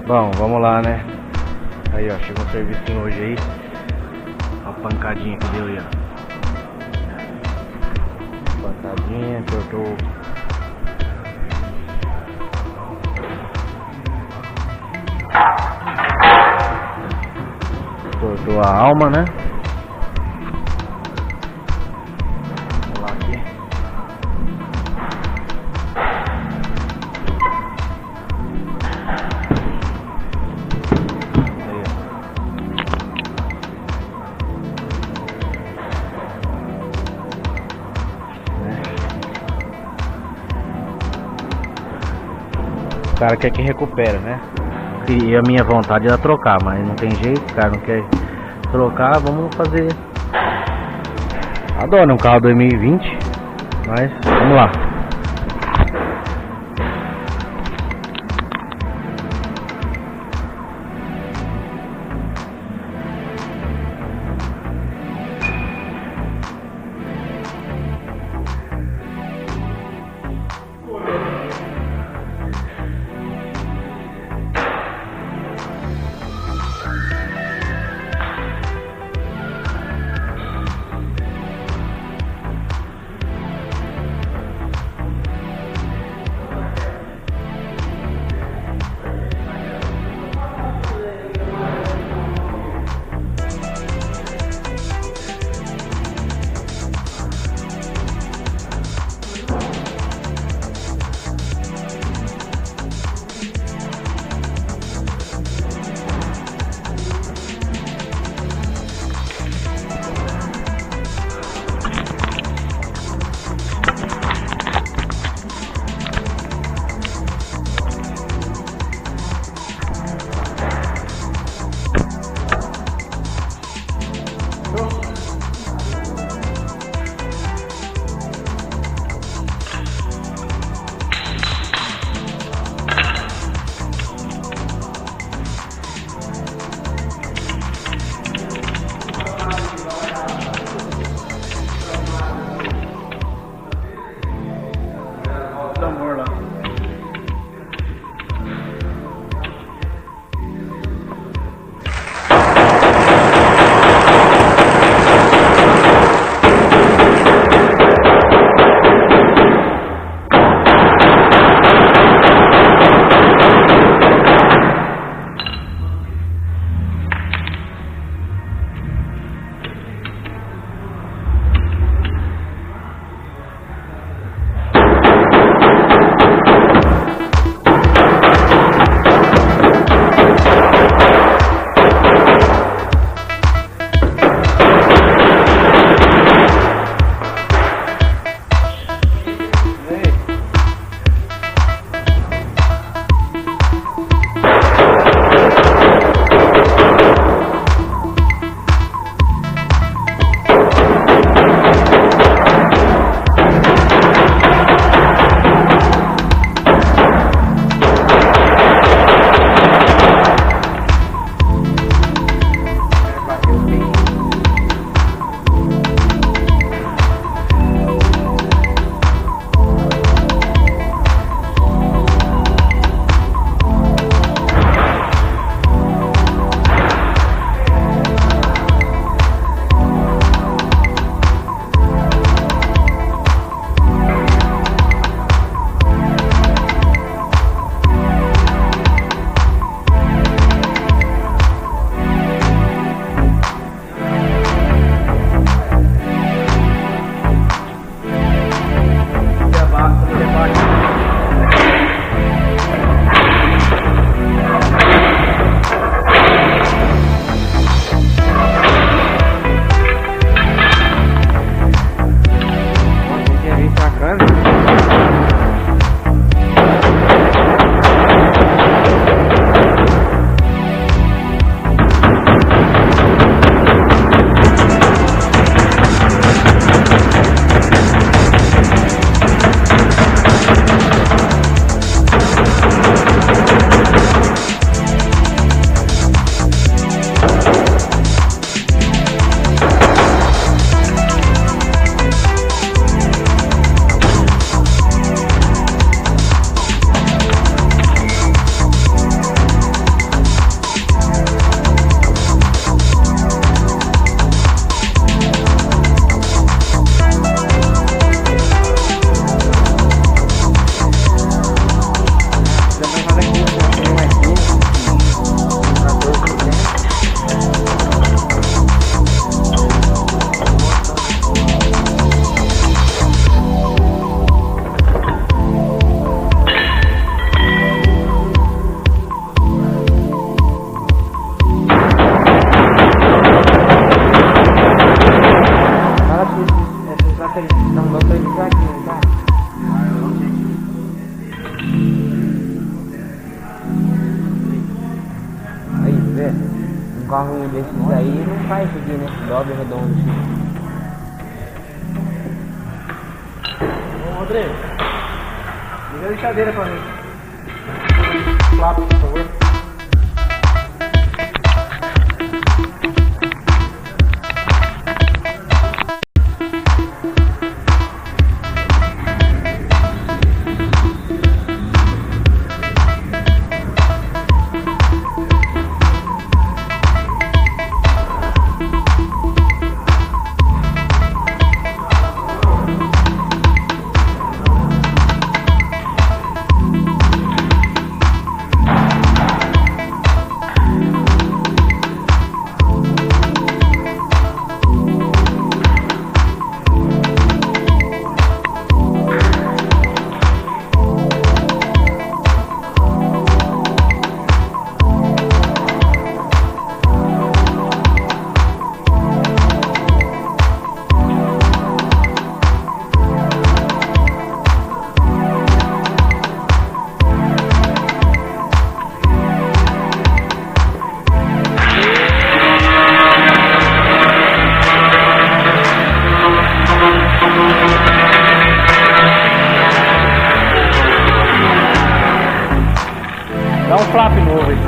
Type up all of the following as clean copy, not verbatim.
Bom, vamos lá, né? Aí, ó, chegou um serviço hoje aí. Ó a pancadinha que deu aí, ó. Pancadinha, cortou. Cortou a alma, né? Vamos lá aqui. Aí, ó. O cara quer que recupera, né? E a minha vontade era trocar, mas não tem jeito, o cara não quer trocar, vamos fazer. Adoro um carro 2020, mas vamos lá. carro desses aí não faz isso aqui, né? Dobra redondo assim. Ô Rodrigo, liga a lixadeira pra mim. Flap, por favor. Dá um flap novo aí.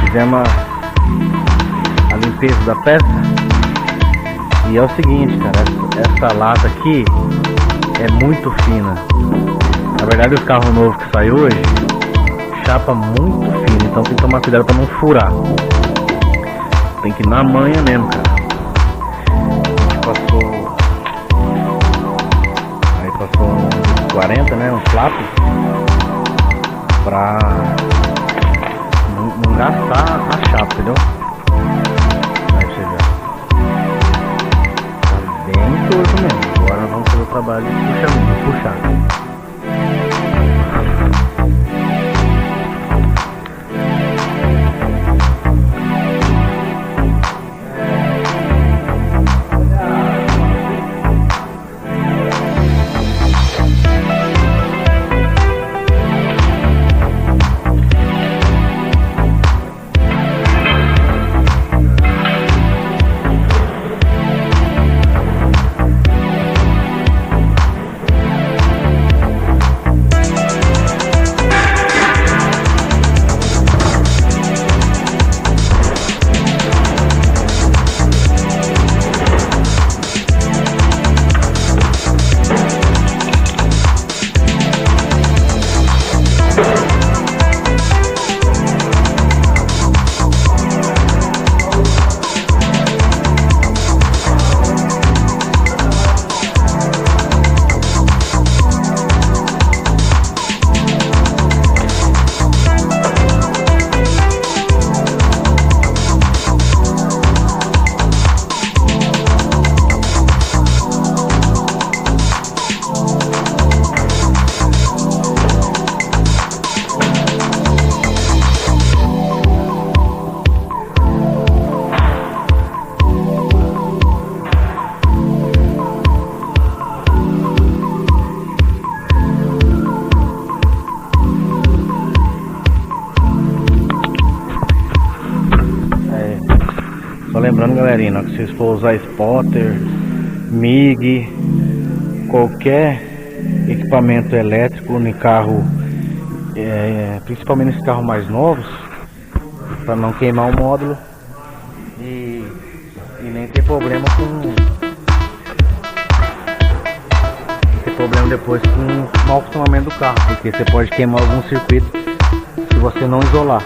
Fizemos a limpeza da peça. E é o seguinte, cara, essa lata aqui é muito fina. Na verdade, os carros novos que saiu hoje, chapa muito fina, então tem que tomar cuidado para não furar. Tem que ir na manha mesmo, cara. A gente passou uns 40, né, um flap pra não gastar a chapa, entendeu? Vai chegar. Tá bem torto mesmo. Agora nós vamos fazer o trabalho de puxar. Só lembrando, galerinha, que vocês for usar spotter, MIG, qualquer equipamento elétrico no carro, principalmente nesses carros mais novos, para não queimar o módulo e nem ter problema depois com o mau funcionamento do carro, porque você pode queimar algum circuito se você não isolar.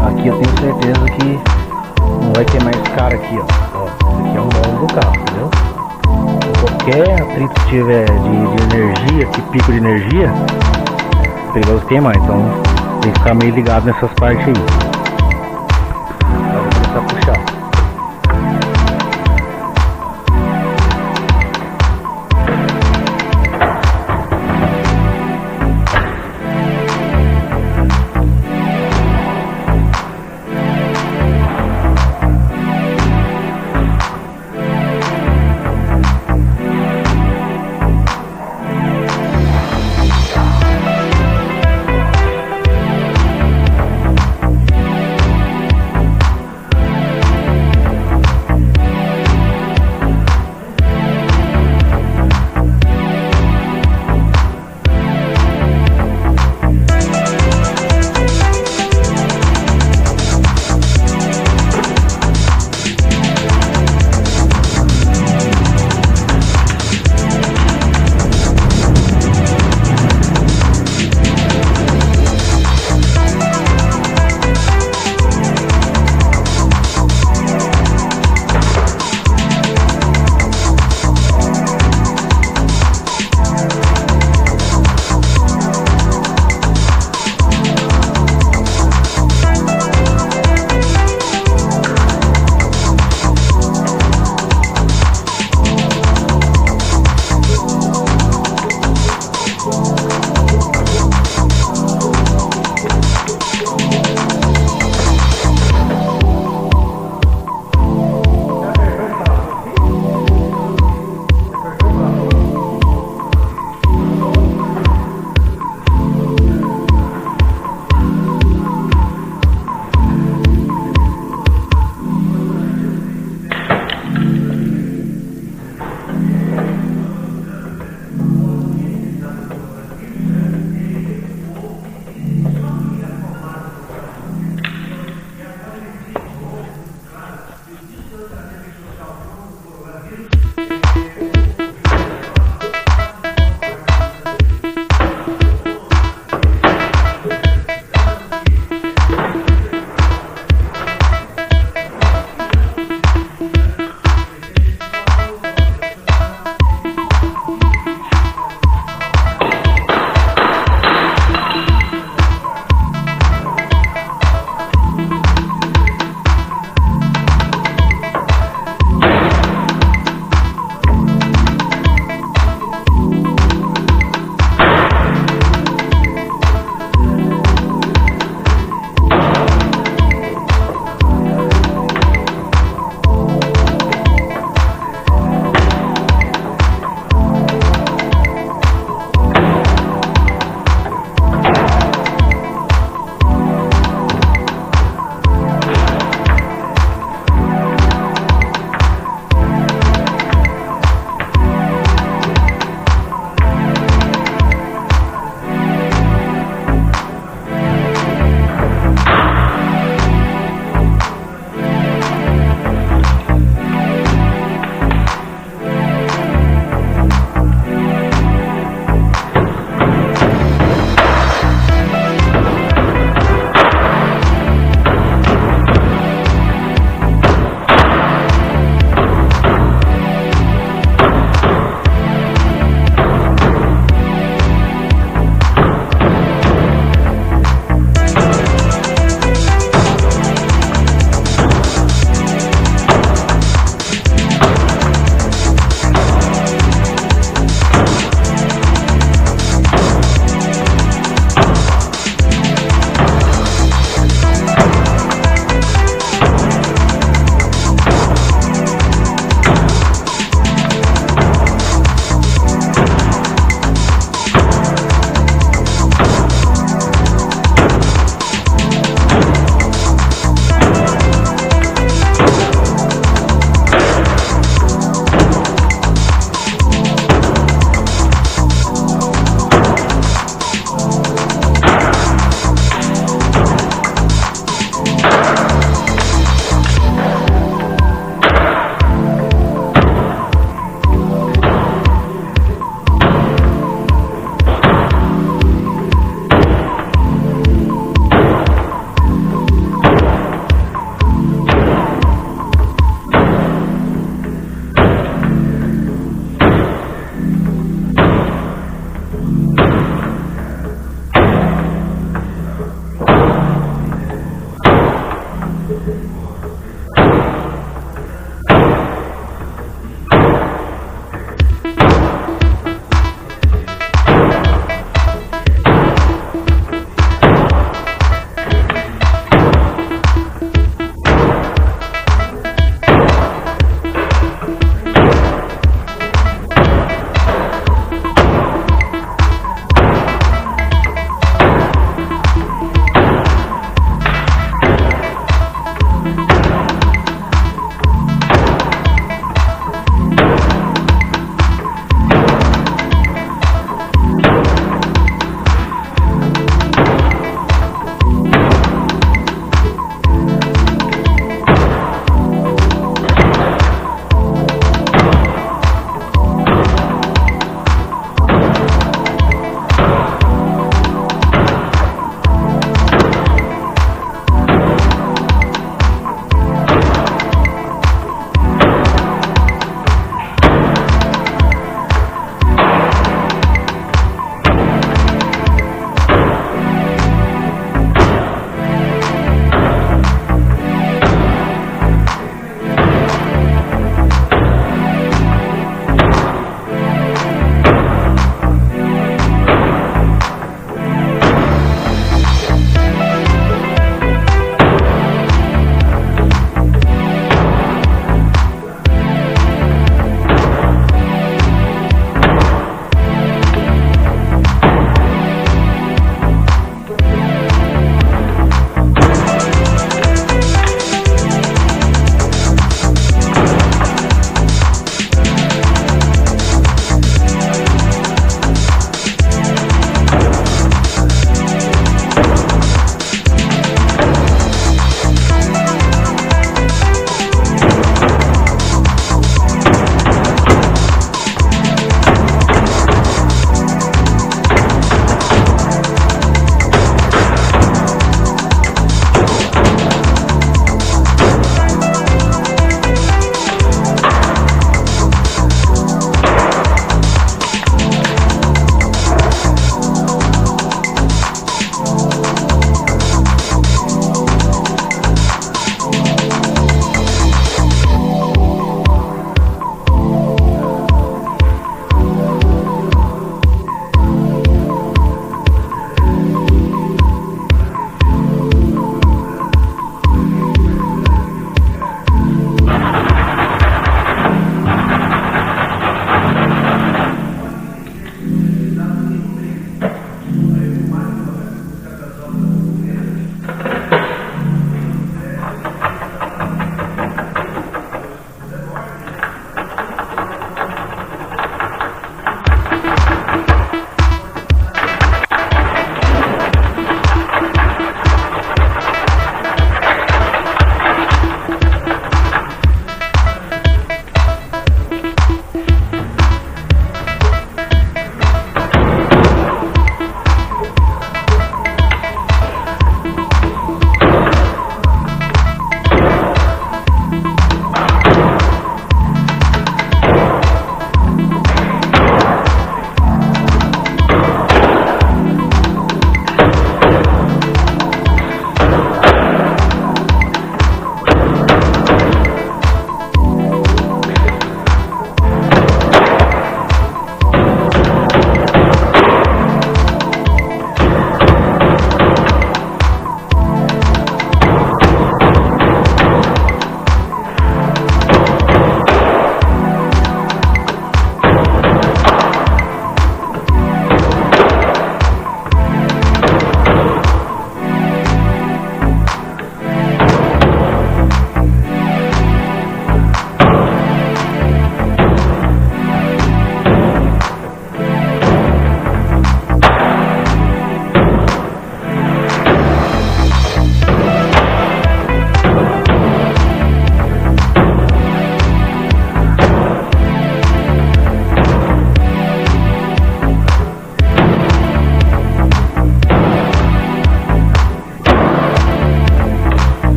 Aqui eu tenho certeza que não vai queimar esse cara aqui, ó. Esse aqui é um bom do carro, entendeu? Qualquer atrito que tiver de energia, que pico de energia, é perigoso queimar, então tem que ficar meio ligado nessas partes aí. Agora vou começar a puxar.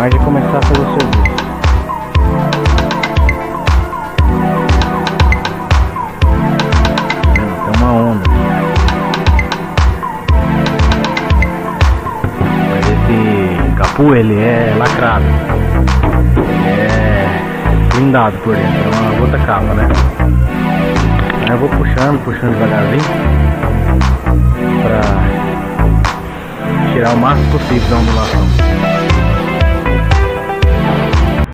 hora de começar a fazer o serviço. Tem uma onda aqui. Mas esse capu ele é lacrado. Ele é blindado por dentro, é uma outra capa, né? Aí eu vou puxando devagarzinho pra tirar o máximo possível da ondulação.